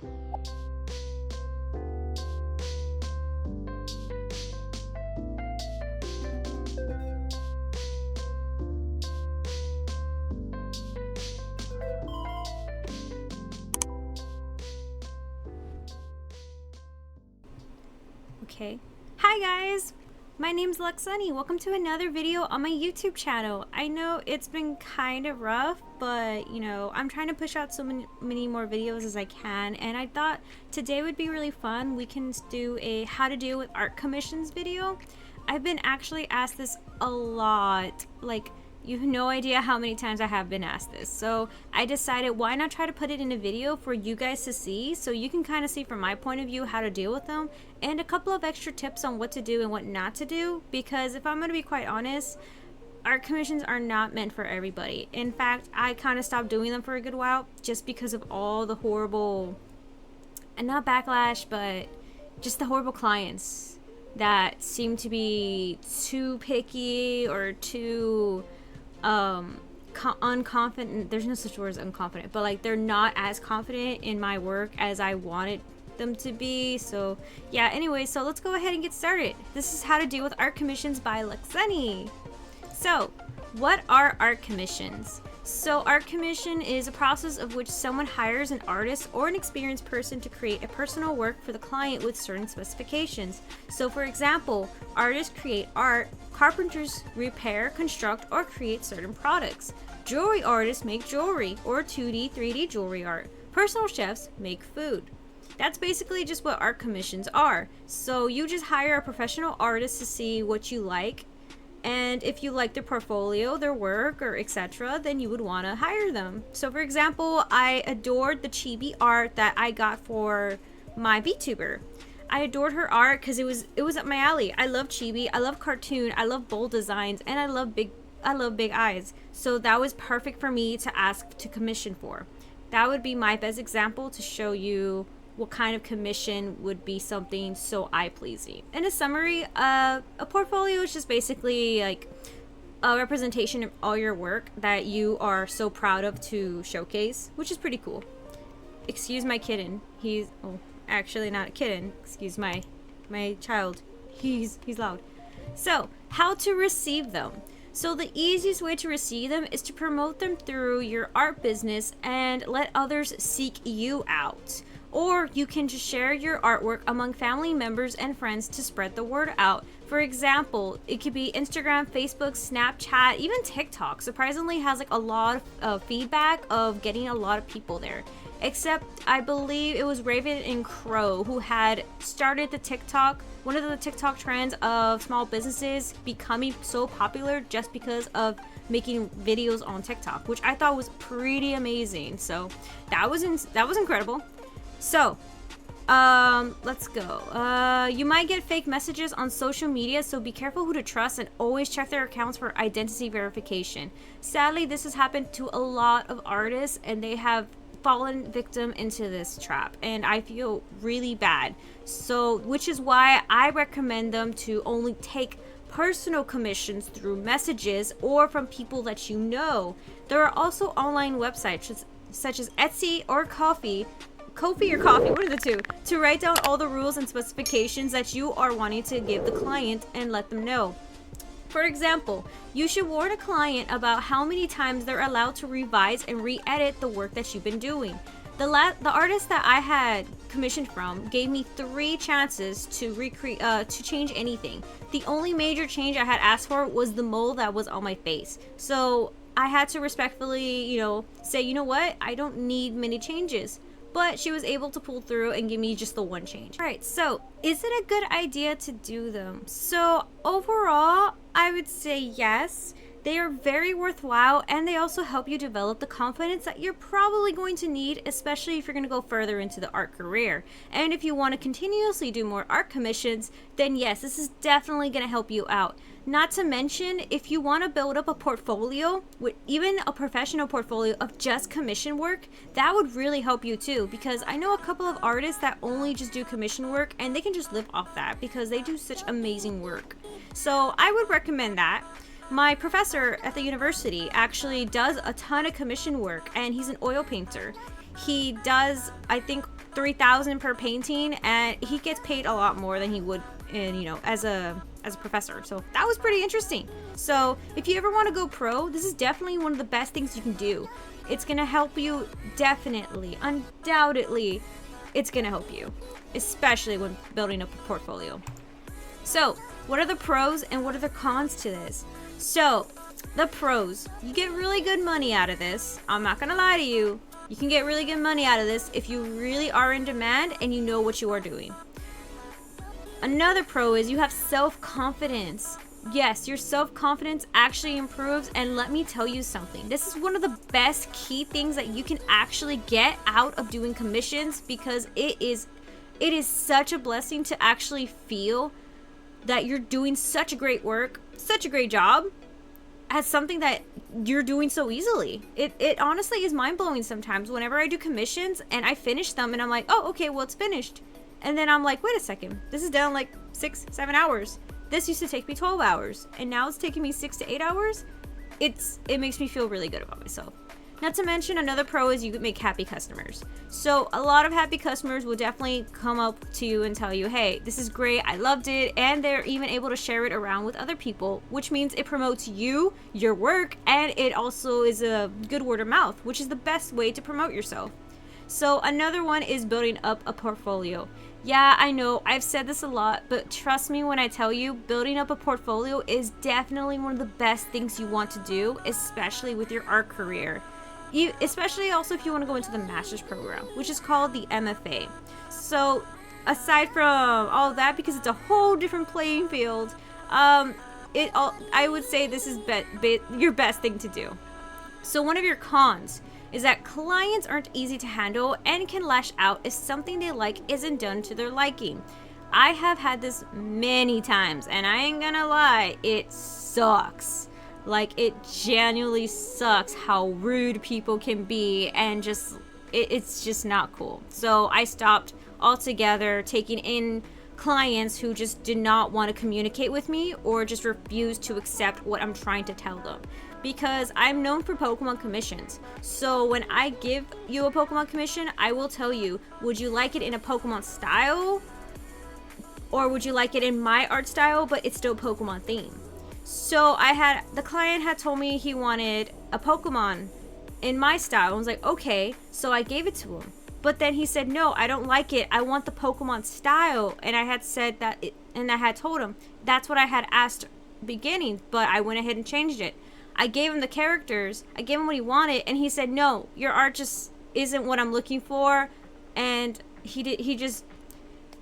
Okay. Hi guys! My name's Luxy. Welcome to another video on my YouTube channel. I know it's been kind of rough, but I'm trying to push out so many more videos as I can, and I thought today would be really fun. We can do a how to deal with art commissions video. I've been actually asked this a lot. Like, you have no idea how many times I have been asked this. So I decided, why not try to put it in a video for you guys to see, so you can kind of see from my point of view how to deal with them, and a couple of extra tips on what to do and what not to do. Because if I'm going to be quite honest, art commissions are not meant for everybody. In fact, I kind of stopped doing them for a good while just because of all the horrible, and not backlash, but just the horrible clients that seem to be too picky or too unconfident. There's no such word as unconfident, but like they're not as confident in my work as I wanted them to be. So yeah, anyway, so let's go ahead and get started. This is how to deal with art commissions by Luxy. So what are art commissions? So art commission is a process of which someone hires an artist or an experienced person to create a personal work for the client with certain specifications. So for example, artists create art, carpenters repair, construct, or create certain products. Jewelry artists make jewelry or 2D, 3D jewelry art. Personal chefs make food. That's basically just what art commissions are. So you just hire a professional artist to see what you like, and if you like their portfolio, their work, or etc., then you would want to hire them. So for example, I adored the chibi art that I got for my VTuber. I adored her art because it was up my alley. I love chibi, I love cartoon, I love bold designs, and I love big eyes. So that was perfect for me to ask to commission for. That would be my best example to show you what kind of commission would be something so eye-pleasing. In a summary, a portfolio is just basically like a representation of all your work that you are so proud of to showcase, which is pretty cool. Excuse my kitten. He's actually not a kitten. Excuse my child. He's loud. So, how to receive them? So the easiest way to receive them is to promote them through your art business and let others seek you out. Or you can just share your artwork among family members and friends to spread the word out. For example, it could be Instagram, Facebook, Snapchat, even TikTok. Surprisingly has like a lot of feedback of getting a lot of people there. Except I believe it was Raven and Crow who had started the TikTok, one of the TikTok trends of small businesses becoming so popular just because of making videos on TikTok, which I thought was pretty amazing. So that was incredible. So, let's go. You might get fake messages on social media, so be careful who to trust and always check their accounts for identity verification. Sadly, this has happened to a lot of artists, and they have fallen victim into this trap, and I feel really bad. So, which is why I recommend them to only take personal commissions through messages or from people that you know. There are also online websites such as Etsy or Ko-fi or Coffee, one of the two, to write down all the rules and specifications that you are wanting to give the client and let them know. For example, you should warn a client about how many times they're allowed to revise and re-edit the work that you've been doing. The artist that I had commissioned from gave me 3 chances to change anything. The only major change I had asked for was the mole that was on my face. So I had to respectfully, say, you know what, I don't need many changes. But she was able to pull through and give me just the one change. Alright, so is it a good idea to do them? So overall, I would say yes. They are very worthwhile, and they also help you develop the confidence that you're probably going to need, especially if you're going to go further into the art career. And if you want to continuously do more art commissions, then yes, this is definitely going to help you out. Not to mention, if you want to build up a portfolio, with even a professional portfolio of just commission work, that would really help you too, because I know a couple of artists that only just do commission work, and they can just live off that because they do such amazing work. So I would recommend that. My professor at the university actually does a ton of commission work, and he's an oil painter. He does, I think, $3,000 per painting, and he gets paid a lot more than he would as a professor. So that was pretty interesting. So if you ever want to go pro, this is definitely one of the best things you can do. It's gonna help you, definitely, undoubtedly. It's gonna help you, especially when building up a portfolio. So what are the pros and what are the cons to this? So the pros, you get really good money out of this. I'm not gonna lie to you. You can get really good money out of this if you really are in demand and you know what you are doing. Another pro is you have self-confidence. Yes, your self-confidence actually improves, and let me tell you something. This is one of the best key things that you can actually get out of doing commissions, because it is such a blessing to actually feel that you're doing such a great work, such a great job, as something that you're doing so easily. It honestly is mind-blowing sometimes whenever I do commissions and I finish them and I'm like, oh, okay, well, it's finished. And then I'm like, wait a second, this is done like 6-7 hours. This used to take me 12 hours, and now it's taking me 6 to 8 hours. It makes me feel really good about myself. Not to mention, another pro is you make happy customers. So a lot of happy customers will definitely come up to you and tell you, hey, this is great, I loved it, and they're even able to share it around with other people, which means it promotes you, your work, and it also is a good word of mouth, which is the best way to promote yourself. So another one is building up a portfolio. Yeah, I know, I've said this a lot, but trust me when I tell you, building up a portfolio is definitely one of the best things you want to do, especially with your art career. Especially also if you want to go into the master's program, which is called the MFA. So aside from all of that, because it's a whole different playing field, I would say this is your best thing to do. So one of your cons is that clients aren't easy to handle and can lash out if something they like isn't done to their liking. I have had this many times, and I ain't gonna lie, it sucks. Like, it genuinely sucks how rude people can be, and just it's just not cool. So I stopped altogether taking in clients who just did not want to communicate with me or just refused to accept what I'm trying to tell them, because I'm known for Pokemon commissions. So when I give you a Pokemon commission, I will tell you, would you like it in a Pokemon style, or would you like it in my art style but it's still Pokemon theme? So the client had told me he wanted a Pokemon in my style. I was like, okay, so I gave it to him. But then he said, no, I don't like it, I want the Pokemon style. And I had said that, and I had told him that's what I had asked beginning, but I went ahead and changed it. I gave him the characters, I gave him what he wanted, and he said, no, your art just isn't what I'm looking for. And he just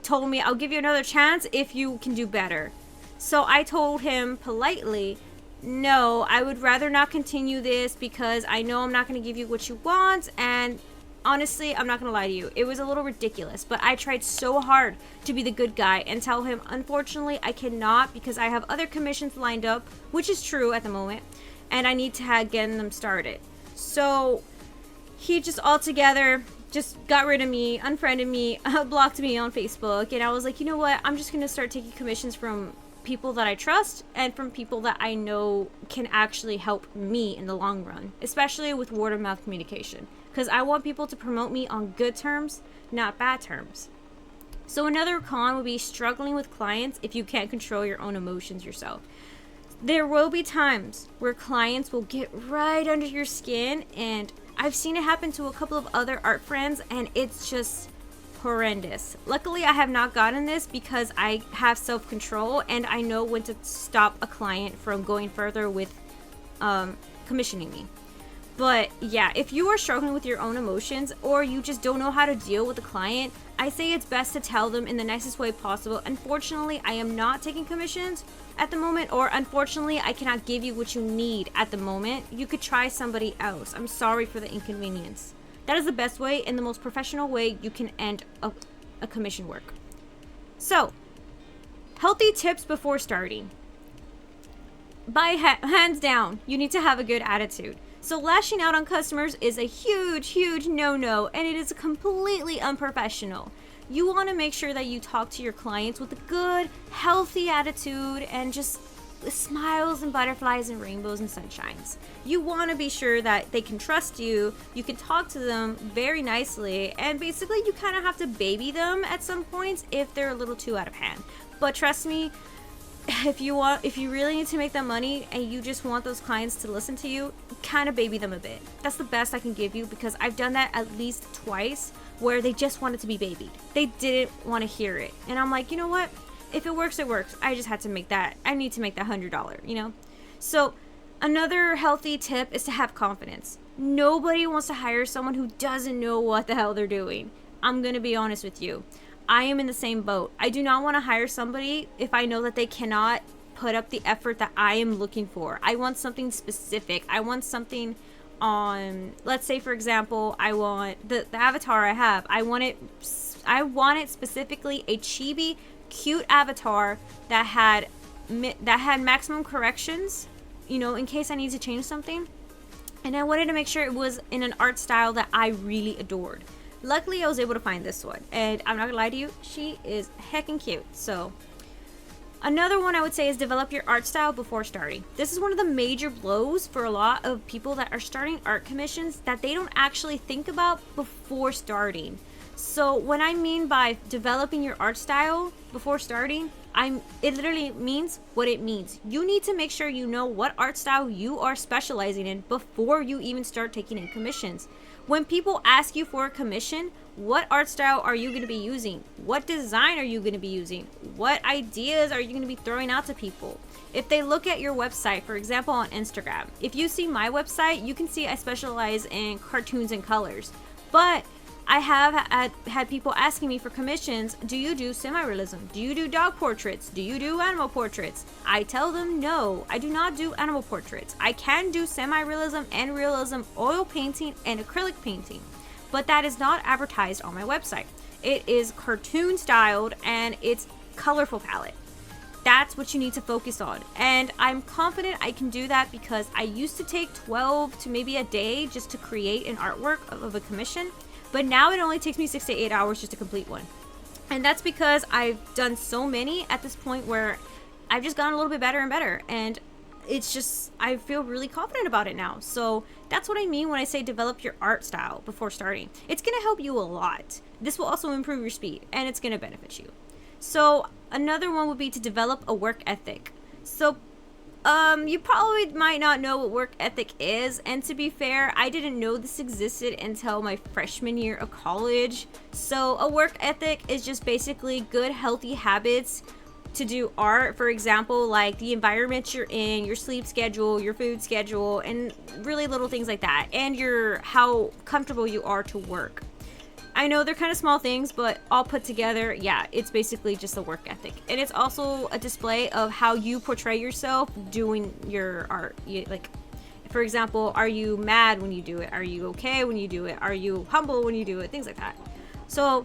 told me, I'll give you another chance if you can do better. So I told him politely, no, I would rather not continue this, because I know I'm not going to give you what you want, and honestly, I'm not going to lie to you, it was a little ridiculous, but I tried so hard to be the good guy and tell him, unfortunately, I cannot, because I have other commissions lined up, which is true at the moment, and I need to get them started. So he just altogether just got rid of me, unfriended me, blocked me on Facebook, and I was like, you know what, I'm just going to start taking commissions from people that I trust and from people that I know can actually help me in the long run, especially with word of mouth communication, because I want people to promote me on good terms, not bad terms. So another con would be struggling with clients if you can't control your own emotions yourself. There will be times where clients will get right under your skin, and I've seen it happen to a couple of other art friends, and it's just horrendous. Luckily, I have not gotten this because I have self-control and I know when to stop a client from going further with commissioning me. But yeah, if you are struggling with your own emotions, or you just don't know how to deal with a client, I say it's best to tell them in the nicest way possible, unfortunately, I am not taking commissions at the moment, or unfortunately, I cannot give you what you need at the moment. You could try somebody else. I'm sorry for the inconvenience. That is the best way and the most professional way you can end a commission work. So, healthy tips before starting. Hands down, you need to have a good attitude. So lashing out on customers is a huge no-no, and it is completely unprofessional. You want to make sure that you talk to your clients with a good, healthy attitude, and just smiles and butterflies and rainbows and sunshines. You want to be sure that they can trust you, you can talk to them very nicely, and basically you kind of have to baby them at some points if they're a little too out of hand. But trust me, if you really need to make that money and you just want those clients to listen to you, kind of baby them a bit. That's the best I can give you, because I've done that at least twice where they just wanted to be babied. They didn't want to hear it. And I'm like, you know what? If it works, it works. I just had to make that. I need to make that $100, you know? So another healthy tip is to have confidence. Nobody wants to hire someone who doesn't know what the hell they're doing. I'm going to be honest with you. I am in the same boat. I do not want to hire somebody if I know that they cannot put up the effort that I am looking for. I want something specific. I want something on, let's say for example, I want the avatar I have. I want it specifically a chibi, cute avatar that had maximum corrections, you know, in case I need to change something. And I wanted to make sure it was in an art style that I really adored. Luckily, I was able to find this one, and I'm not gonna lie to you, she is heckin' cute. So another one I would say is develop your art style before starting. This is one of the major blows for a lot of people that are starting art commissions that they don't actually think about before starting. So what I mean by developing your art style before starting, it literally means what it means. You need to make sure you know what art style you are specializing in before you even start taking in commissions. When people ask you for a commission, what art style are you going to be using? What design are you going to be using? What ideas are you going to be throwing out to people? If they look at your website, for example, on Instagram, if you see my website, you can see I specialize in cartoons and colors. But I have had people asking me for commissions. Do you do semi-realism? Do you do dog portraits? Do you do animal portraits? I tell them no, I do not do animal portraits. I can do semi-realism and realism, oil painting and acrylic painting, but that is not advertised on my website. It is cartoon styled and it's colorful palette. That's what you need to focus on. And I'm confident I can do that because I used to take 12 to maybe a day just to create an artwork of a commission. But now it only takes me 6 to 8 hours just to complete one. And that's because I've done so many at this point where I've just gotten a little bit better and better. And it's just, I feel really confident about it now. So that's what I mean when I say develop your art style before starting. It's going to help you a lot. This will also improve your speed and it's going to benefit you. So another one would be to develop a work ethic. So you probably might not know what work ethic is, and to be fair, I didn't know this existed until my freshman year of college. So a work ethic is just basically good, healthy habits to do art. For example, like the environment you're in, your sleep schedule, your food schedule, and really little things like that, and how comfortable you are to work. I know they're kind of small things, but all put together, yeah, it's basically just a work ethic. And it's also a display of how you portray yourself doing your art. Like, for example, are you mad when you do it? Are you okay when you do it? Are you humble when you do it? Things like that. So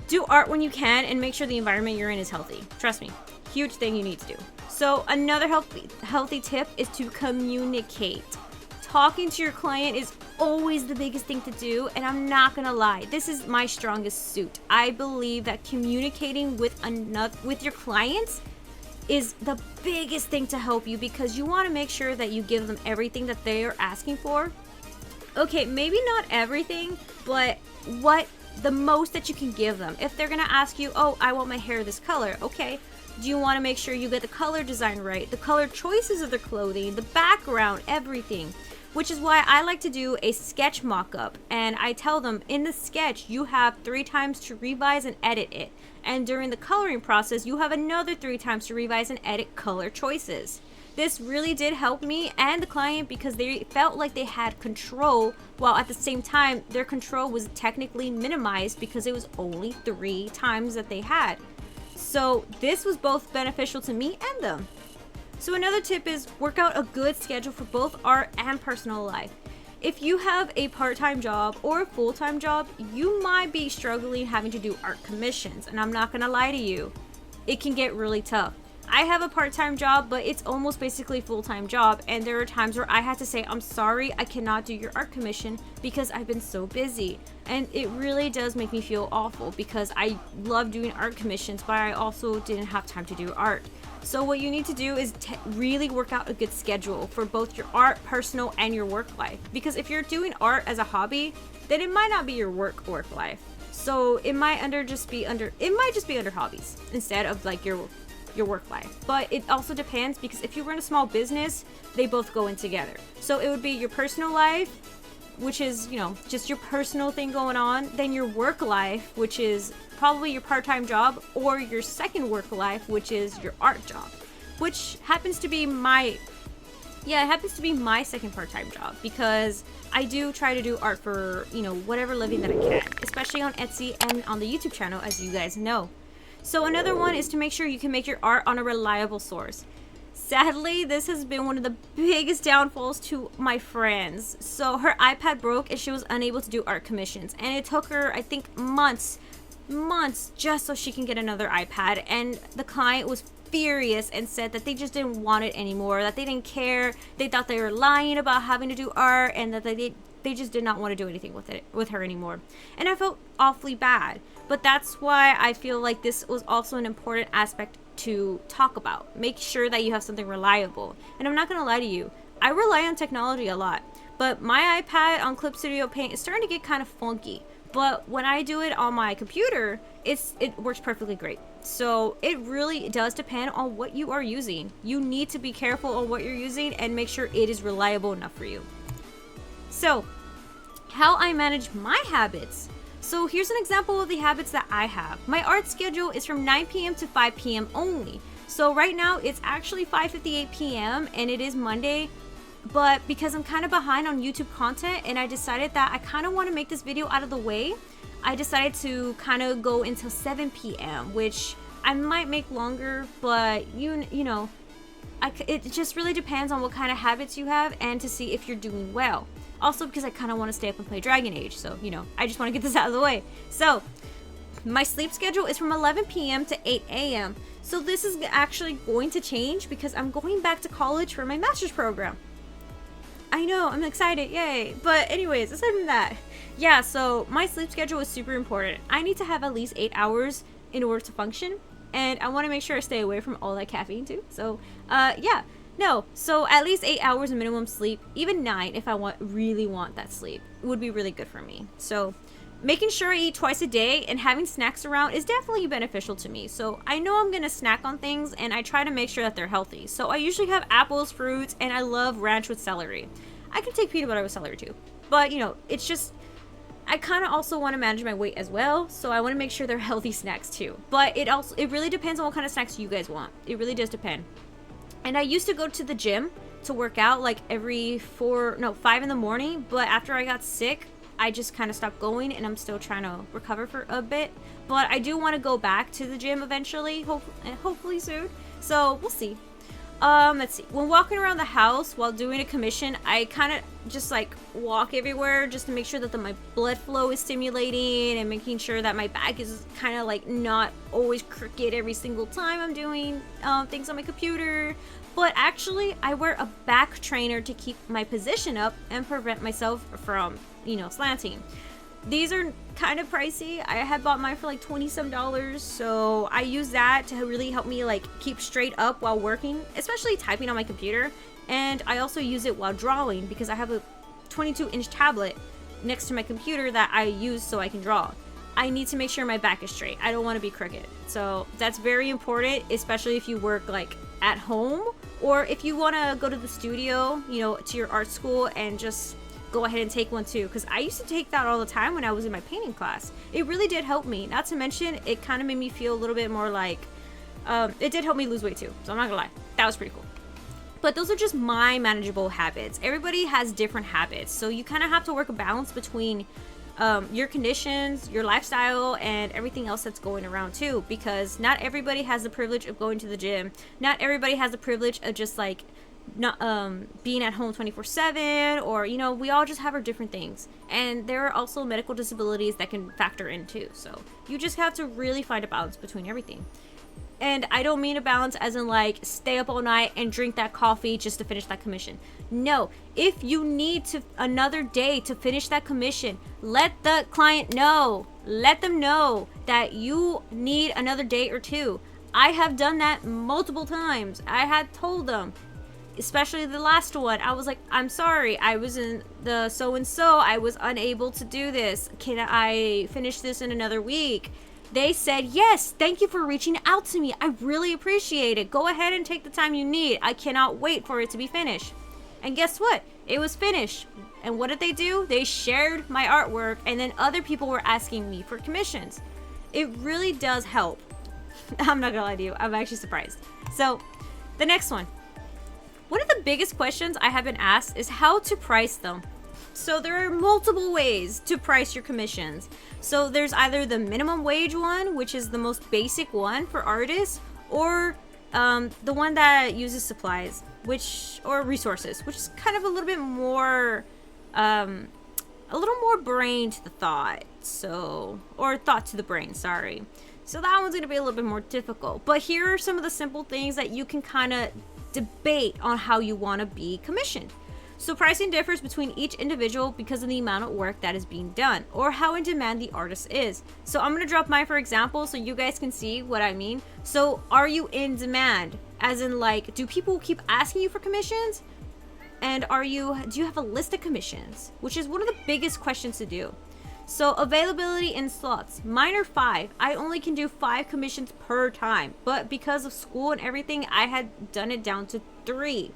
do art when you can and make sure the environment you're in is healthy. Trust me, huge thing you need to do. So another healthy tip is to communicate. Talking to your client is always the biggest thing to do, and I'm not gonna lie, this is my strongest suit. I believe that communicating with your clients is the biggest thing to help you, because you want to make sure that you give them everything that they are asking for. Okay, maybe not everything, but the most that you can give them. If they're gonna ask you, oh, I want my hair this color, okay, do you want to make sure you get the color design right, the color choices of the clothing, the background, everything? Which is why I like to do a sketch mock-up, and I tell them in the sketch you have 3 times to revise and edit it, and during the coloring process you have another 3 times to revise and edit color choices. This really did help me and the client because they felt like they had control, while at the same time their control was technically minimized because it was only 3 times that they had. So this was both beneficial to me and them. So another tip is work out a good schedule for both art and personal life. If you have a part-time job or a full-time job, you might be struggling having to do art commissions, and I'm not gonna lie to you, it can get really tough. I have a part-time job, but it's almost basically a full-time job, and there are times where I had to say, I'm sorry, I cannot do your art commission because I've been so busy. And it really does make me feel awful because I love doing art commissions, but I also didn't have time to do art. So what you need to do is really work out a good schedule for both your art, personal, and your work life. Because if you're doing art as a hobby, then it might not be your work life. So it might just be under hobbies instead of like your work life. But it also depends, because if you run a small business, they both go in together. So it would be your personal life, which is, you know, just your personal thing going on, then your work life, which is probably your part-time job, or your second work life, which is your art job, which happens to be my second part-time job, because I do try to do art for, you know, whatever living that I can, especially on Etsy and on the YouTube channel, as you guys know. So another one is to make sure you can make your art on a reliable source. Sadly, this has been one of the biggest downfalls to my friends. So her iPad broke and she was unable to do art commissions, and it took her, I think, months just so she can get another iPad. And the client was furious and said that they just didn't want it anymore, that they didn't care, they thought they were lying about having to do art, and that they just did not want to do anything with her anymore. And I felt awfully bad. But that's why I feel like this was also an important aspect to talk about. Make sure that you have something reliable. And I'm not gonna lie to you, I rely on technology a lot, but my iPad on Clip Studio Paint is starting to get kind of funky. But when I do it on my computer, it works perfectly great. So it really does depend on what you are using. You need to be careful on what you're using and make sure it is reliable enough for you. So, how I manage my habits. So here's an example of the habits that I have. My art schedule is from 9 p.m. to 5 p.m. only. So right now it's actually 5:58 p.m. and it is Monday, but because I'm kind of behind on YouTube content and I decided that I kind of want to make this video out of the way, I decided to kind of go until 7 p.m., which I might make longer, but you know, it just really depends on what kind of habits you have and to see if you're doing well. Also because I kind of want to stay up and play Dragon Age, so, you know, I just want to get this out of the way. So, my sleep schedule is from 11 p.m. to 8 a.m. So this is actually going to change because I'm going back to college for my master's program. I know, I'm excited, yay. But anyways, aside from that, yeah, so my sleep schedule is super important. I need to have at least 8 hours in order to function, and I want to make sure I stay away from all that caffeine too. So, yeah. No, so at least 8 hours of minimum sleep, even 9 if I really want that sleep, would be really good for me. So making sure I eat twice a day and having snacks around is definitely beneficial to me. So I know I'm gonna snack on things and I try to make sure that they're healthy. So I usually have apples, fruits, and I love ranch with celery. I can take peanut butter with celery too, but you know, it's just, I kind of also want to manage my weight as well, so I want to make sure they're healthy snacks too. But it really depends on what kind of snacks you guys want. It really does depend. And I used to go to the gym to work out like every 5 in the morning, but after I got sick, I just kind of stopped going, and I'm still trying to recover for a bit. But I do want to go back to the gym eventually, hopefully soon. So we'll see. Let's see. When walking around the house while doing a commission, I kind of just like walk everywhere just to make sure that my blood flow is stimulating and making sure that my back is kind of like not always crooked every single time I'm doing things on my computer. But actually, I wear a back trainer to keep my position up and prevent myself from, you know, slanting. These are kind of pricey. I had bought mine for like $20 some, so I use that to really help me like keep straight up while working, especially typing on my computer. And I also use it while drawing because I have a 22-inch tablet next to my computer that I use so I can draw. I need to make sure my back is straight. I don't want to be crooked. So that's very important, especially if you work like at home or if you want to go to the studio, you know, to your art school and just go ahead and take one too, because I used to take that all the time when I was in my painting class. It really did help me. Not to mention, it kind of made me feel a little bit more like, it did help me lose weight too, so I'm not gonna lie. That was pretty cool. But those are just my manageable habits. Everybody has different habits, so you kind of have to work a balance between your conditions, your lifestyle, and everything else that's going around too, because not everybody has the privilege of going to the gym. Not everybody has the privilege of just like not being at home 24/7, or you know, we all just have our different things, and there are also medical disabilities that can factor in too. So you just have to really find a balance between everything. And I don't mean to balance as in like stay up all night and drink that coffee just to finish that commission. No, if you need to another day to finish that commission, let the client know. Let them know that you need another day or two. I have done that multiple times. I had told them, especially the last one, I was like, I'm sorry, I was in the so-and-so, I was unable to do this. Can I finish this in another week? They said, yes, thank you for reaching out to me. I really appreciate it. Go ahead and take the time you need. I cannot wait for it to be finished. And guess what? It was finished. And what did they do? They shared my artwork, and then other people were asking me for commissions. It really does help. I'm not gonna lie to you. I'm actually surprised. So, the next one. One of the biggest questions I have been asked is how to price them. So there are multiple ways to price your commissions. So there's either the minimum wage one, which is the most basic one for artists, or the one that uses supplies, or resources, which is kind of a little bit more, brain to the thought. Or thought to the brain, sorry. So that one's gonna be a little bit more difficult. But here are some of the simple things that you can kind of debate on how you want to be commissioned. So pricing differs between each individual because of the amount of work that is being done or how in demand the artist is. So I'm going to drop mine for example so you guys can see what I mean. So are you in demand? As in like, do people keep asking you for commissions? And do you have a list of commissions? Which is one of the biggest questions to do. So availability in slots. Mine are 5. I only can do 5 commissions per time. But because of school and everything, I had done it down to 3.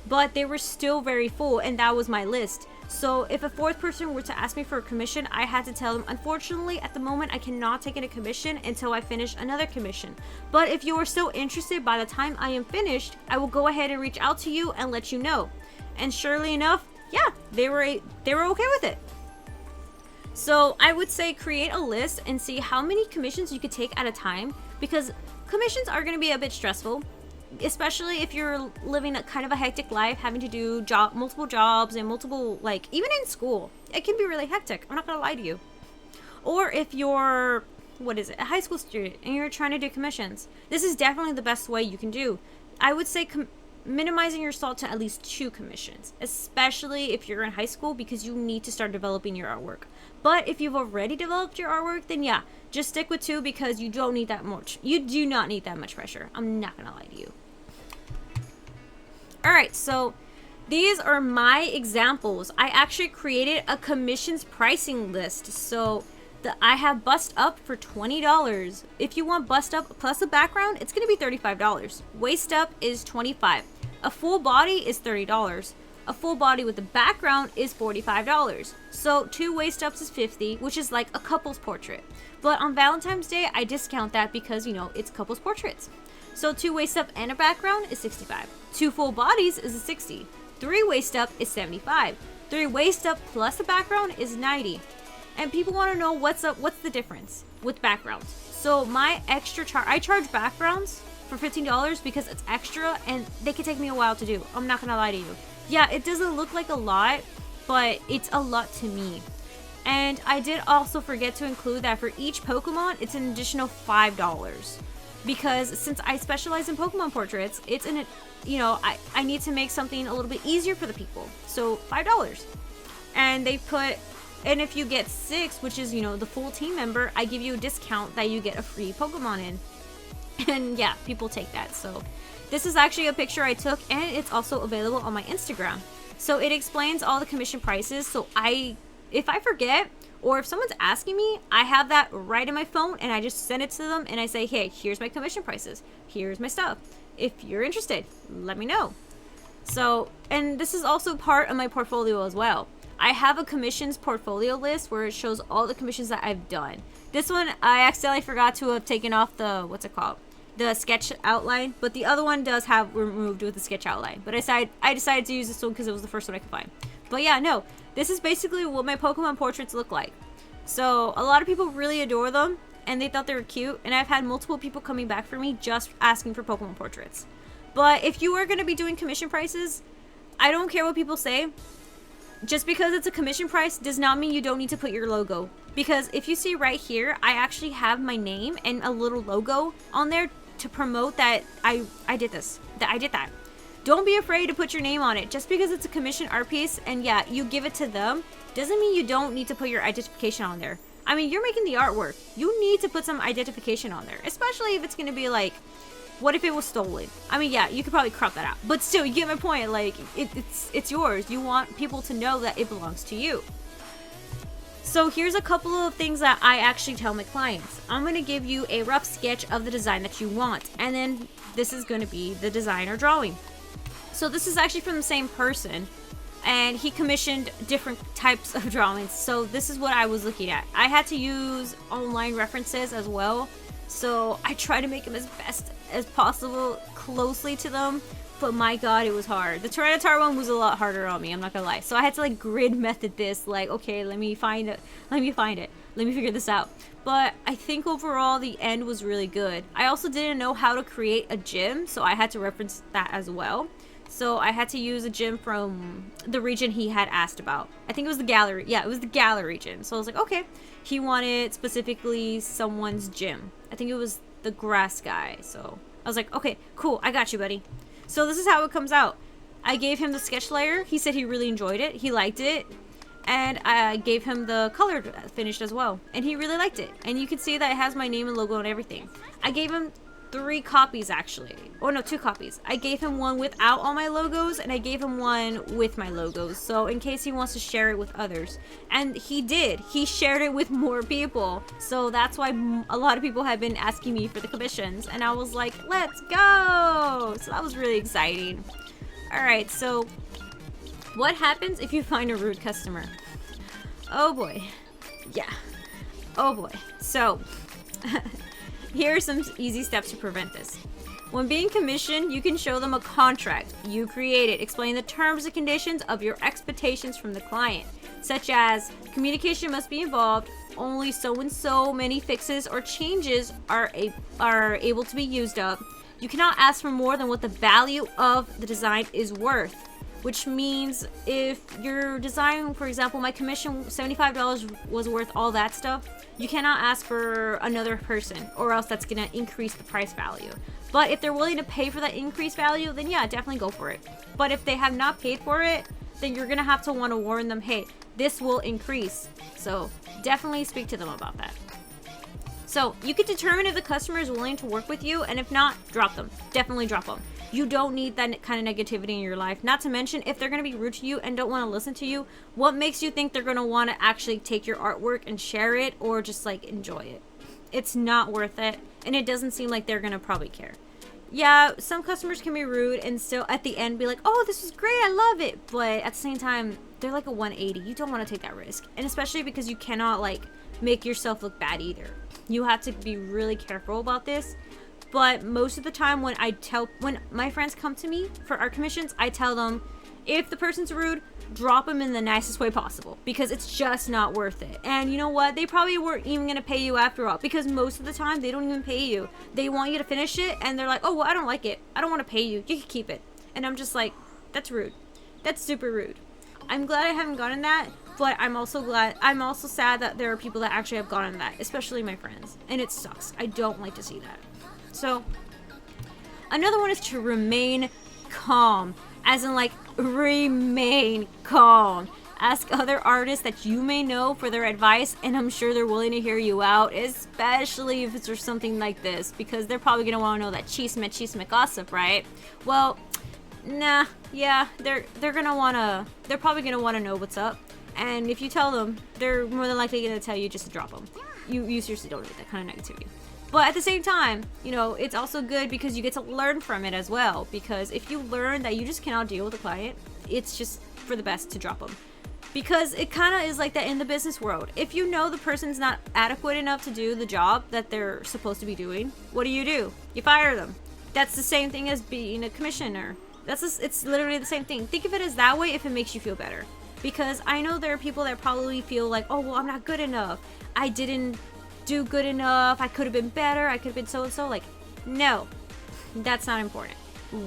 But they were still very full, and that was my list. So if a 4th person were to ask me for a commission, I had to tell them, unfortunately, at the moment, I cannot take in a commission until I finish another commission. But if you are still interested by the time I am finished, I will go ahead and reach out to you and let you know. And surely enough, yeah, they were okay with it. So I would say create a list and see how many commissions you could take at a time, because commissions are going to be a bit stressful. Especially if you're living a kind of a hectic life, having to do multiple jobs and multiple, like, even in school, it can be really hectic. I'm not gonna lie to you. Or if you're, a high school student and you're trying to do commissions, this is definitely the best way you can do. I would say minimizing your salt to at least 2 commissions, especially if you're in high school, because you need to start developing your artwork. But if you've already developed your artwork, then yeah, just stick with 2 because you don't need that much. You do not need that much pressure. I'm not gonna lie to you. Alright, so these are my examples. I actually created a commissions pricing list. So I have bust up for $20. If you want bust up plus a background, it's going to be $35. Waist up is $25. A full body is $30. A full body with a background is $45. So 2 waist ups is $50, which is like a couple's portrait. But on Valentine's Day, I discount that because, it's couple's portraits. So 2 waist up and a background is $65. 2 full bodies is a $60. 3 waist up is $75. 3 waist up plus a background is $90. And people want to know what's the difference with backgrounds. So my extra I charge backgrounds for $15 because it's extra and they can take me a while to do. I'm not gonna lie to you. Yeah, it doesn't look like a lot, but it's a lot to me. And I did also forget to include that for each Pokemon, it's an additional $5. Because since I specialize in Pokemon portraits, it's I need to make something a little bit easier for the people. So $5. And and if you get 6, which is, the full team member, I give you a discount that you get a free Pokemon in. And yeah, people take that. So this is actually a picture I took, and it's also available on my Instagram. So it explains all the commission prices. So if I forget, or if someone's asking me, I have that right in my phone and I just send it to them and I say, hey, here's my commission prices. Here's my stuff. If you're interested, let me know. So, and this is also part of my portfolio as well. I have a commissions portfolio list where it shows all the commissions that I've done. This one, I accidentally forgot to have taken off the sketch outline, but the other one does have removed with the sketch outline. But I decided to use this one because it was the first one I could find. But yeah, no. This is basically what my Pokemon portraits look like. So a lot of people really adore them and they thought they were cute, and I've had multiple people coming back for me just asking for Pokemon portraits. But if you are going to be doing commission prices, I don't care what people say. Just because it's a commission price does not mean you don't need to put your logo. Because if you see right here, I actually have my name and a little logo on there to promote that I did this, that I did that. Don't be afraid to put your name on it. Just because it's a commission art piece and yeah, you give it to them, doesn't mean you don't need to put your identification on there. I mean, you're making the artwork. You need to put some identification on there, especially if it's going to be like, what if it was stolen? I mean, yeah, you could probably crop that out, but still, you get my point. Like, it's yours. You want people to know that it belongs to you. So here's a couple of things that I actually tell my clients. I'm going to give you a rough sketch of the design that you want, and then this is going to be the design or drawing. So this is actually from the same person, and he commissioned different types of drawings. So this is what I was looking at. I had to use online references as well. So I try to make them as best as possible, closely to them. But my god, it was hard. The Tyranitar one was a lot harder on me, I'm not gonna lie. So I had to like grid method this, like, okay, let me find it. Let me figure this out. But I think overall the end was really good. I also didn't know how to create a gym, so I had to reference that as well. So I had to use a gym from the region he had asked about. I think it was the gallery. Yeah, it was the gallery region. So I was like, okay. He wanted specifically someone's gym. I think it was the grass guy. So I was like, okay, cool. I got you, buddy. So this is how it comes out. I gave him the sketch layer. He said he really enjoyed it. He liked it. And I gave him the colored finished as well. And he really liked it. And you can see that it has my name and logo and everything. I gave him 3 copies actually. Oh no, 2 copies. I gave him one without all my logos, and I gave him one with my logos. So in case he wants to share it with others. And he did. He shared it with more people. So that's why a lot of people have been asking me for the commissions. And I was like, let's go! So that was really exciting. Alright, so what happens if you find a rude customer? Oh boy. Yeah. Oh boy. So here are some easy steps to prevent this. When being commissioned, you can show them a contract you created. Explain the terms and conditions of your expectations from the client, such as communication must be involved, only so and so many fixes or changes are able to be used up. You cannot ask for more than what the value of the design is worth, which means if your design, for example, my commission $75 was worth all that stuff, you cannot ask for another person, or else that's gonna increase the price value. But if they're willing to pay for that increased value, then yeah, definitely go for it. But if they have not paid for it, then you're gonna have to want to warn them, hey, this will increase. So definitely speak to them about that. So you can determine if the customer is willing to work with you, and if not, drop them. Definitely drop them. You don't need that kind of negativity in your life. Not to mention, if they're going to be rude to you and don't want to listen to you, what makes you think they're going to want to actually take your artwork and share it, or just like enjoy it? It's not worth it, and it doesn't seem like they're going to probably care. Yeah, some customers can be rude and still at the end be like, oh, this was great, I love it. But at the same time, they're like a 180. You don't want to take that risk. And especially because you cannot like make yourself look bad either. You have to be really careful about this. But most of the time when my friends come to me for art commissions, I tell them, if the person's rude, drop them in the nicest way possible, because it's just not worth it. And you know what? They probably weren't even going to pay you after all, because most of the time they don't even pay you. They want you to finish it, and they're like, oh, well, I don't like it. I don't want to pay you. You can keep it. And I'm just like, that's rude. That's super rude. I'm glad I haven't gotten that, but I'm also sad that there are people that actually have gotten that, especially my friends. And it sucks. I don't like to see that. So, another one is to remain calm, as in like remain calm. Ask other artists that you may know for their advice, and I'm sure they're willing to hear you out, especially if it's for something like this, because they're probably gonna want to know that chisme gossip, right? Well, nah, yeah, they're probably gonna want to know what's up, and if you tell them, they're more than likely gonna tell you just to drop them. You seriously don't need that kind of negativity. But at the same time, you know, it's also good because you get to learn from it as well. Because if you learn that you just cannot deal with a client, it's just for the best to drop them. Because it kind of is like that in the business world. If you know the person's not adequate enough to do the job that they're supposed to be doing, what do? You fire them. That's the same thing as being a commissioner. It's literally the same thing. Think of it as that way if it makes you feel better. Because I know there are people that probably feel like, oh, well, I'm not good enough. I didn't do good enough, I could have been better, I could have been so and so. Like, no, that's not important.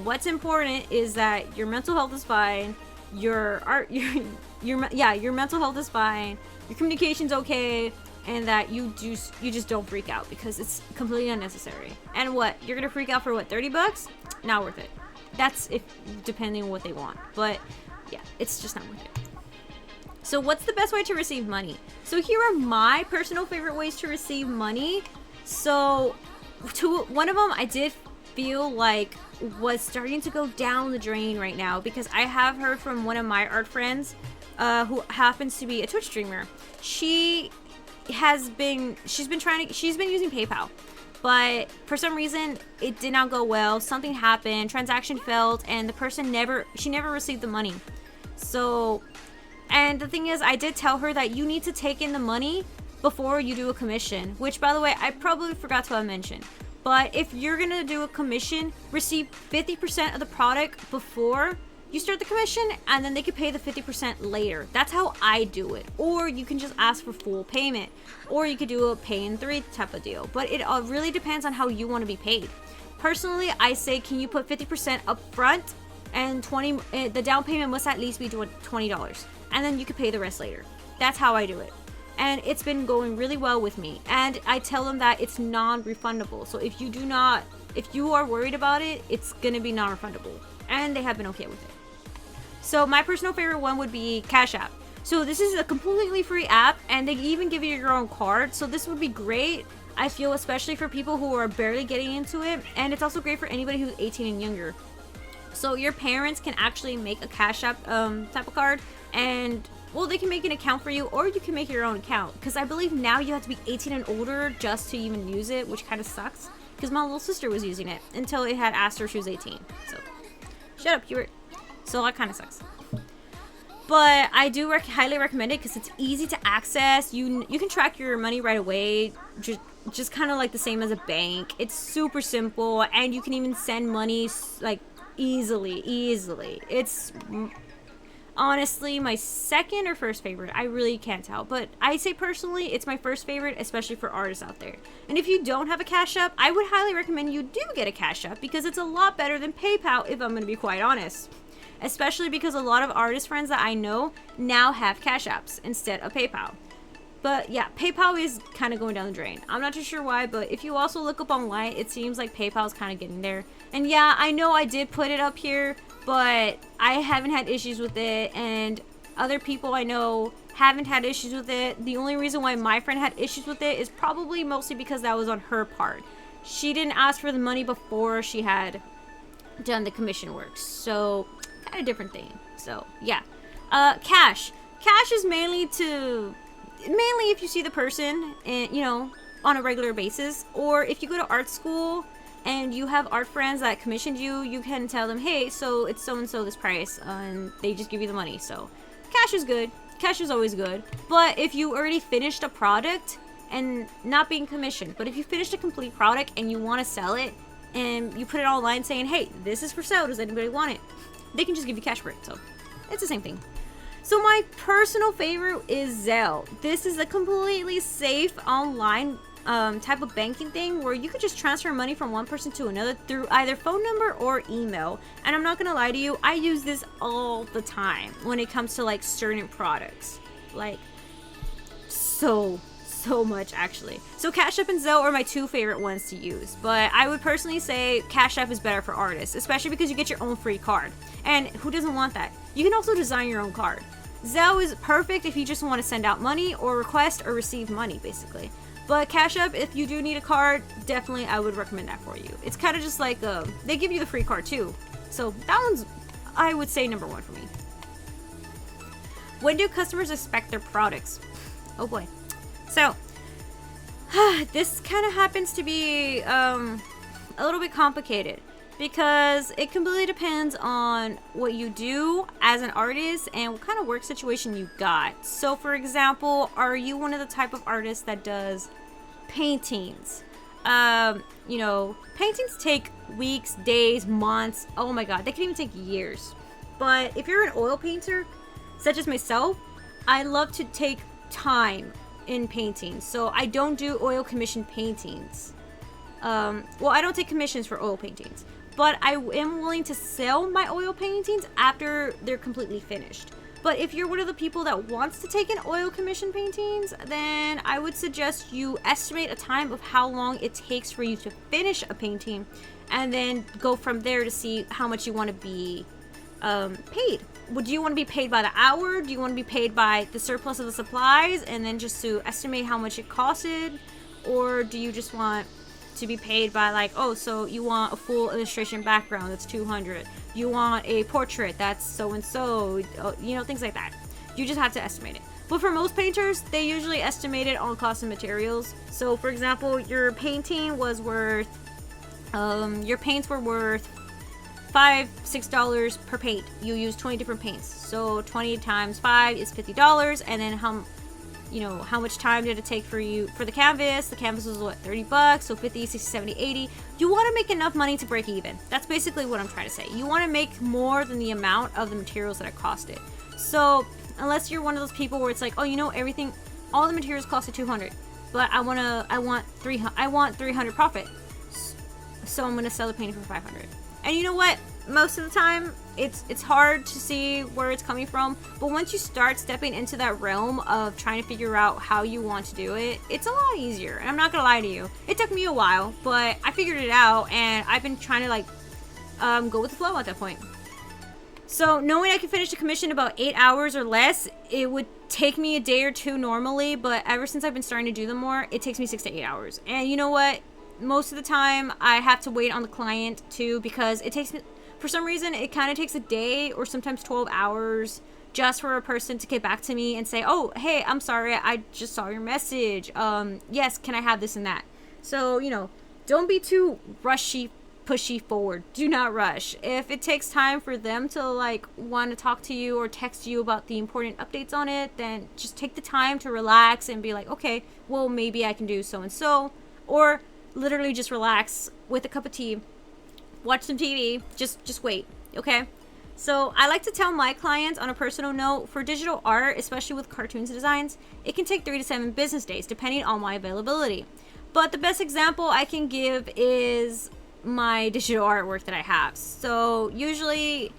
What's important is that your mental health is fine, your mental health is fine, your communication's okay, and that you just don't freak out because it's completely unnecessary. And what, you're gonna freak out for what, 30 bucks? Not worth it. That's if depending on what they want, but yeah, it's just not worth it. So what's the best way to receive money? So here are my personal favorite ways to receive money. So one of them I did feel like was starting to go down the drain right now, because I have heard from one of my art friends who happens to be a Twitch streamer. She's been using PayPal, but for some reason it did not go well. Something happened, transaction failed, and the person never received the money. So, and the thing is, I did tell her that you need to take in the money before you do a commission, which, by the way, I probably forgot to mention. But if you're gonna do a commission, receive 50% of the product before you start the commission, and then they could pay the 50% later. That's how I do it. Or you can just ask for full payment, or you could do a pay in 3 type of deal. But it all really depends on how you want to be paid. Personally, I say, can you put 50% up front, and the down payment must at least be $20, and then you could pay the rest later. That's how I do it. And it's been going really well with me. And I tell them that it's non-refundable. So if you are worried about it, it's gonna be non-refundable. And they have been okay with it. So my personal favorite one would be Cash App. So this is a completely free app, and they even give you your own card. So this would be great, I feel, especially for people who are barely getting into it. And it's also great for anybody who's 18 and younger. So your parents can actually make a Cash App type of card, and well, they can make an account for you, or you can make your own account. Because I believe now you have to be 18 and older just to even use it, which kind of sucks. Because my little sister was using it until it had asked her she was 18. So, shut up, Hubert. So that kind of sucks. But I do highly recommend it because it's easy to access. You can track your money right away, just kind of like the same as a bank. It's super simple, and you can even send money like easily. It's honestly my second or first favorite. I really can't tell, but I say personally it's my first favorite, especially for artists out there. And if you don't have a Cash App, I would highly recommend you do get a Cash App, because it's a lot better than PayPal, if I'm going to be quite honest. Especially because a lot of artist friends that I know now have Cash Apps instead of PayPal. But yeah, PayPal is kind of going down the drain. I'm not too sure why, but if you also look up online, it seems like PayPal is kind of getting there. And yeah, I know I did put it up here, but I haven't had issues with it, and other people I know haven't had issues with it. The only reason why my friend had issues with it is probably mostly because that was on her part. She didn't ask for the money before she had done the commission work, so kind of different thing. So yeah, cash is mainly if you see the person, and on a regular basis, or if you go to art school and you have art friends that commissioned you, you can tell them, hey, so it's so and so this price, and they just give you the money. So cash is good. Cash is always good. But if you already finished a product, and not being commissioned, but if you finished a complete product and you want to sell it, and you put it online saying, hey, this is for sale, does anybody want it? They can just give you cash for it. So it's the same thing. So my personal favorite is Zelle. This is a completely safe online type of banking thing where you could just transfer money from one person to another through either phone number or email. And I'm not gonna lie to you, I use this all the time when it comes to like certain products, like so much actually. So Cash App and Zelle are my two favorite ones to use, but I would personally say Cash App is better for artists, especially because you get your own free card, and who doesn't want that? You can also design your own card. Zelle is perfect if you just want to send out money or request or receive money, basically. But Cash App, if you do need a card, definitely I would recommend that for you. It's kind of just like, they give you the free card too. So that one's, I would say, number one for me. When do customers expect their products? Oh boy. So, this kind of happens to be a little bit complicated, because it completely depends on what you do as an artist and what kind of work situation you got. So for example, are you one of the type of artists that does paintings? Paintings take weeks, days, months. Oh my god, they can even take years. But if you're an oil painter, such as myself, I love to take time in paintings. So I don't do oil commission paintings. I don't take commissions for oil paintings, but I am willing to sell my oil paintings after they're completely finished. But if you're one of the people that wants to take in oil commission paintings, then I would suggest you estimate a time of how long it takes for you to finish a painting, and then go from there to see how much you want to be paid. Would you want to be paid by the hour? Do you want to be paid by the surplus of the supplies and then just to estimate how much it costed? Or do you just want to be paid by, like, oh, so you want a full illustration background, that's $200. You want a portrait, that's so and so, you know, things like that. You just have to estimate it. But for most painters, they usually estimate it on cost of materials. So for example, your painting was worth your paints were worth $5-6 per paint. You use 20 different paints, so 20 times 5 is $50. And then how much time did it take for you for the canvas? The canvas was what, $30, so 50, 60, 70, 80. You want to make enough money to break even. That's basically what I'm trying to say. You want to make more than the amount of the materials that it costed. So unless you're one of those people where it's like, oh, you know, everything, all the materials costed $200, but I want 300 profit, so I'm gonna sell the painting for $500. And you know what? Most of the time, it's hard to see where it's coming from, but once you start stepping into that realm of trying to figure out how you want to do it, it's a lot easier. And I'm not gonna lie to you, it took me a while, but I figured it out, and I've been trying to go with the flow at that point. So knowing I can finish a commission in about 8 hours or less, it would take me a day or two normally, but ever since I've been starting to do them more, it takes me 6 to 8 hours. And you know what? Most of the time I have to wait on the client too, because it takes me, for some reason, it kind of takes a day or sometimes 12 hours just for a person to get back to me and say, oh, hey, I'm sorry, I just saw your message. Yes, can I have this and that? So, you know, don't be too pushy forward. Do not rush. If it takes time for them to want to talk to you or text you about the important updates on it, then just take the time to relax and be like, okay, well, maybe I can do so and so. Or literally just relax with a cup of tea, watch some TV, just wait, okay? So I like to tell my clients on a personal note, for digital art, especially with cartoons designs, it can take 3 to 7 business days depending on my availability. But the best example I can give is my digital artwork that I have. So usually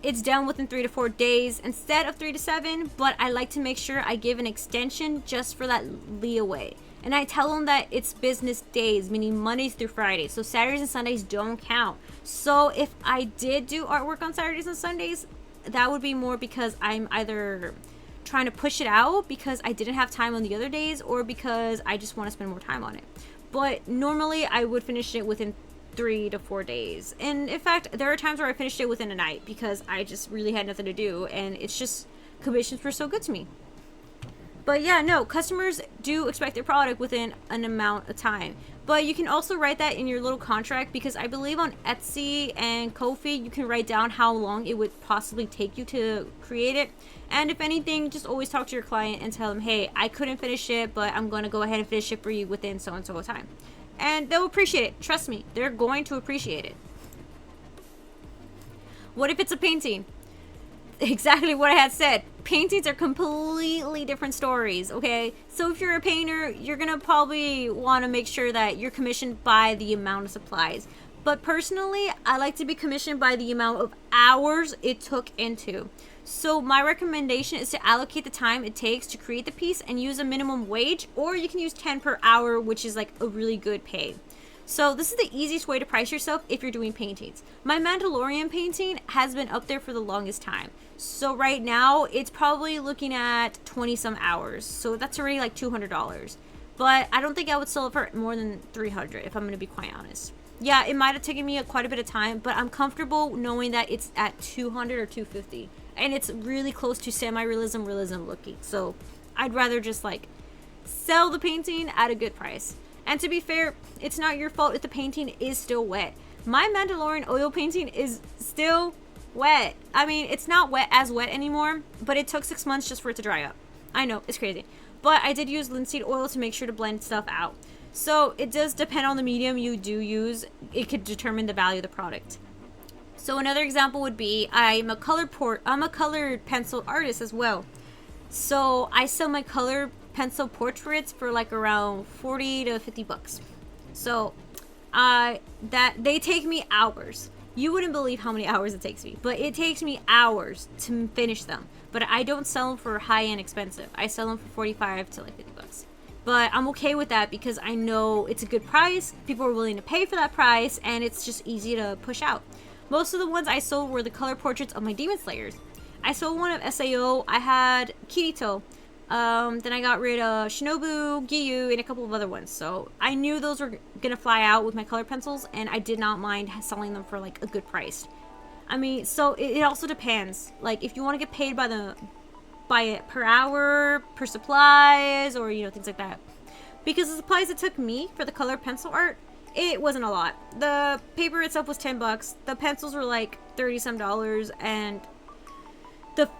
it's done within 3 to 4 days instead of 3 to 7, but I like to make sure I give an extension just for that leeway. And I tell them that it's business days, meaning Mondays through Fridays. So Saturdays and Sundays don't count. So if I did do artwork on Saturdays and Sundays, that would be more because I'm either trying to push it out because I didn't have time on the other days, or because I just want to spend more time on it. But normally I would finish it within 3 to 4 days. And in fact, there are times where I finished it within a night because I just really had nothing to do, and it's just commissions were so good to me. But yeah, no, customers do expect their product within an amount of time. But you can also write that in your little contract, because I believe on Etsy and Ko-fi, you can write down how long it would possibly take you to create it. And if anything, just always talk to your client and tell them, hey, I couldn't finish it, but I'm going to go ahead and finish it for you within so and so time. And they'll appreciate it. Trust me, they're going to appreciate it. What if it's a painting? Exactly what I had said. Paintings are completely different stories, okay? So if you're a painter, you're gonna probably want to make sure that you're commissioned by the amount of supplies. But personally, I like to be commissioned by the amount of hours it took into. So my recommendation is to allocate the time it takes to create the piece and use a minimum wage, or you can use 10 per hour, which is like a really good pay. So this is the easiest way to price yourself if you're doing paintings. My Mandalorian painting has been up there for the longest time. So right now it's probably looking at 20 some hours. So that's already like $200. But I don't think I would sell it for more than $300 if I'm going to be quite honest. Yeah, it might have taken me quite a bit of time, but I'm comfortable knowing that it's at $200 or $250. And it's really close to semi-realism, realism looking. So I'd rather just sell the painting at a good price. And to be fair, it's not your fault if the painting is still wet. My Mandalorian oil painting is still wet. I mean, it's not as wet anymore, but it took 6 months just for it to dry up. I know, it's crazy. But I did use linseed oil to make sure to blend stuff out. So it does depend on the medium you do use. It could determine the value of the product. So another example would be, I'm a colored pencil artist as well. So I sell my colored pencil portraits for around 40 to 50 bucks. So that they take me hours. You wouldn't believe how many hours it takes me, but it takes me hours to finish them. But I don't sell them for high-end expensive. I sell them for 45 to like 50 bucks. But I'm okay with that because I know it's a good price. People are willing to pay for that price, and it's just easy to push out. Most of the ones I sold were the color portraits of my Demon Slayers. I sold one of SAO. I had Kirito. Then I got rid of Shinobu, Giyu, and a couple of other ones. So I knew those were gonna fly out with my color pencils, and I did not mind selling them for like a good price. I mean, so it also depends. Like if you want to get paid by it per hour, per supplies, or things like that. Because the supplies it took me for the color pencil art, it wasn't a lot. The paper itself was 10 bucks. The pencils were like 30 some dollars, and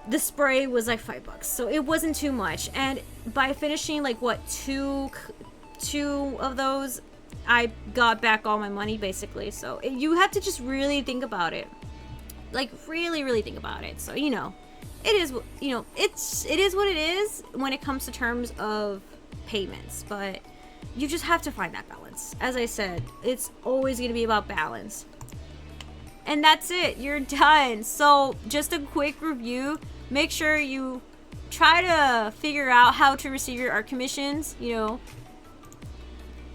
the spray was like 5 bucks. So it wasn't too much. And by finishing like what, two of those, I got back all my money basically. So you have to just really think about it. Like really think about it. So it is it is what it is when it comes to terms of payments, but you just have to find that balance. As I said, it's always going to be about balance. And that's it. You're done. So just a quick review. Make sure you try to figure out how to receive your art commissions.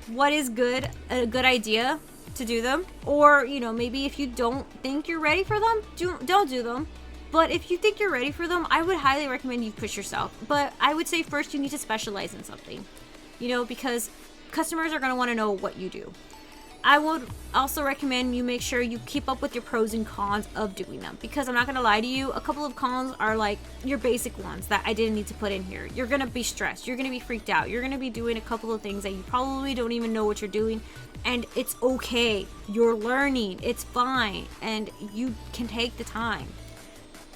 What is a good idea to do them, or maybe if you don't think you're ready for them, don't do them. But if you think you're ready for them, I would highly recommend you push yourself. But I would say first you need to specialize in something, because customers are going to want to know what you do. I would also recommend you make sure you keep up with your pros and cons of doing them, because I'm not going to lie to you, a couple of cons are like your basic ones that I didn't need to put in here. You're going to be stressed. You're going to be freaked out. You're going to be doing a couple of things that you probably don't even know what you're doing, and it's okay. You're learning. It's fine, and you can take the time.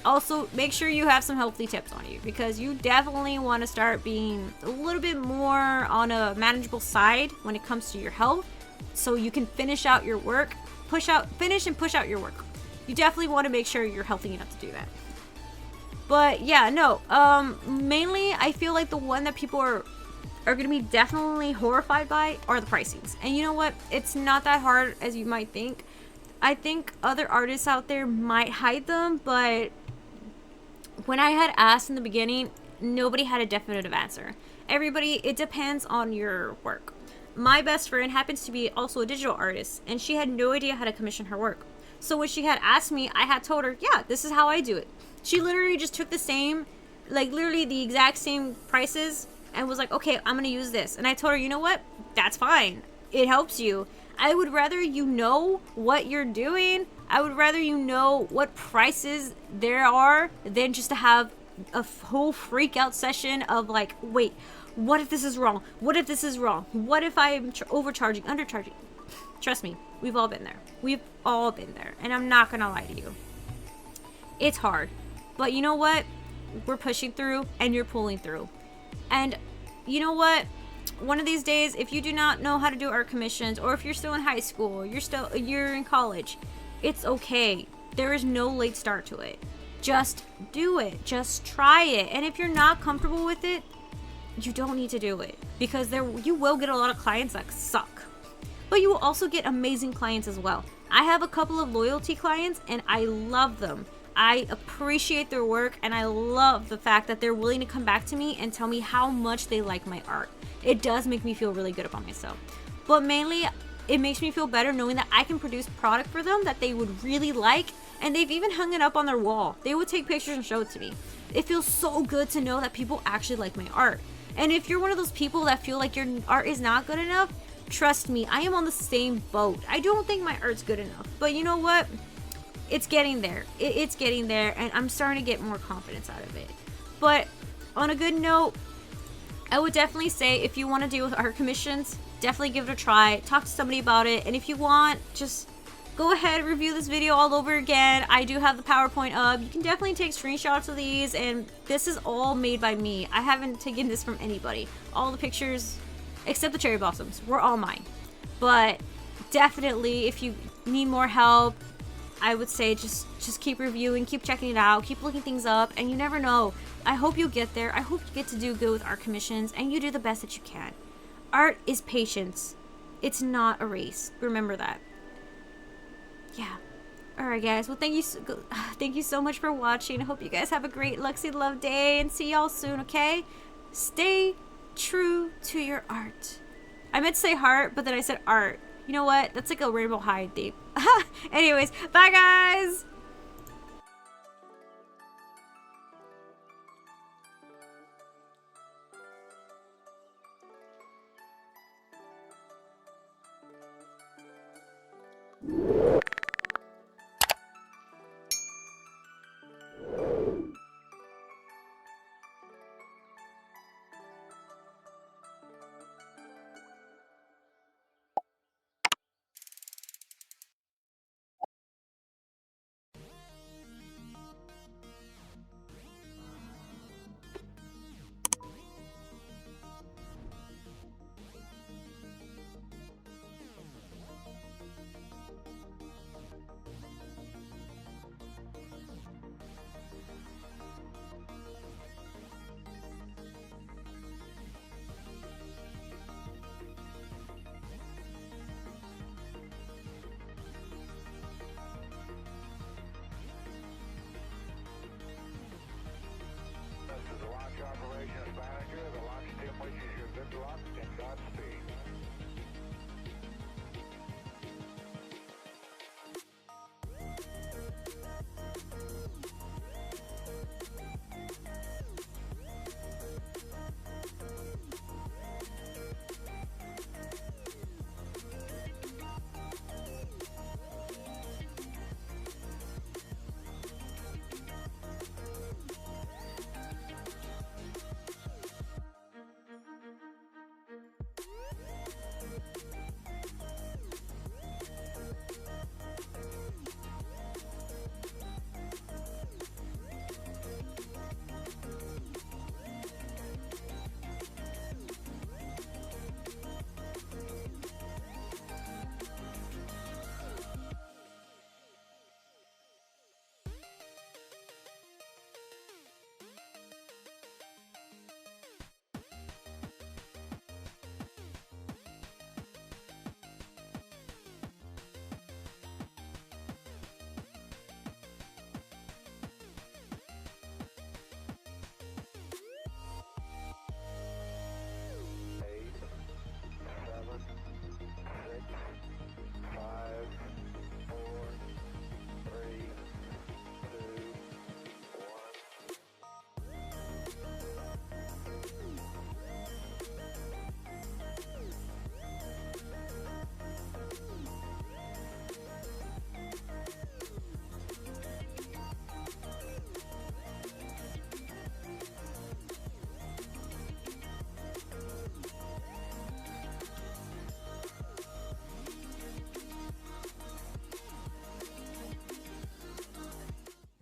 Also, make sure you have some healthy tips on you, because you definitely want to start being a little bit more on a manageable side when it comes to your health, so you can finish out your work, finish and push out your work. You definitely want to make sure you're healthy enough to do that. But yeah, no, mainly I feel like the one that people are going to be definitely horrified by are the pricings. And you know what? It's not that hard as you might think. I think other artists out there might hide them, but when I had asked in the beginning, nobody had a definitive answer. Everybody, it depends on your work. My best friend happens to be also a digital artist, and she had no idea how to commission her work. So when she had asked me, I had told her, yeah, this is how I do it. She literally just took the same, like literally the exact same prices, and was like, okay, I'm gonna use this. And I told her, you know what? That's fine. It helps you. I would rather you know what you're doing. I would rather you know what prices there are than just to have a whole freak out session of like, wait, what if this is wrong? What if this is wrong? What if I'm overcharging, undercharging? Trust me, we've all been there. We've all been there. And I'm not gonna lie to you. It's hard. But you know what? We're pushing through, and you're pulling through. And you know what? One of these days, if you do not know how to do art commissions, or if you're still in high school, you're in college, it's okay. There is no late start to it. Just do it. Just try it. And if you're not comfortable with it, you don't need to do it, because you will get a lot of clients that suck, but you will also get amazing clients as well. I have a couple of loyalty clients, and I love them. I appreciate their work, and I love the fact that they're willing to come back to me and tell me how much they like my art. It does make me feel really good about myself, but mainly it makes me feel better knowing that I can produce product for them that they would really like, and they've even hung it up on their wall. They would take pictures and show it to me. It feels so good to know that people actually like my art. And if you're one of those people that feel like your art is not good enough, trust me, I am on the same boat. I don't think my art's good enough, but you know what? It's getting there. It's getting there, and I'm starting to get more confidence out of it. But on a good note, I would definitely say if you want to deal with art commissions, definitely give it a try. Talk to somebody about it, and if you want, just go ahead and review this video all over again. I do have the PowerPoint up. You can definitely take screenshots of these, and this is all made by me. I haven't taken this from anybody. All the pictures, except the cherry blossoms, were all mine. But definitely, if you need more help, I would say just keep reviewing, keep checking it out, keep looking things up, and you never know. I hope you get there. I hope you get to do good with art commissions, and you do the best that you can. Art is patience. It's not a race. Remember that. Yeah. Alright guys, well thank you so much for watching. I hope you guys have a great Luxy Love day and see y'all soon, okay? Stay true to your art. I meant to say heart, but then I said art. You know what? That's like a Rainbow High theme. Anyways, bye guys! This is the launch operations manager. The launch team wishes you good luck and Godspeed.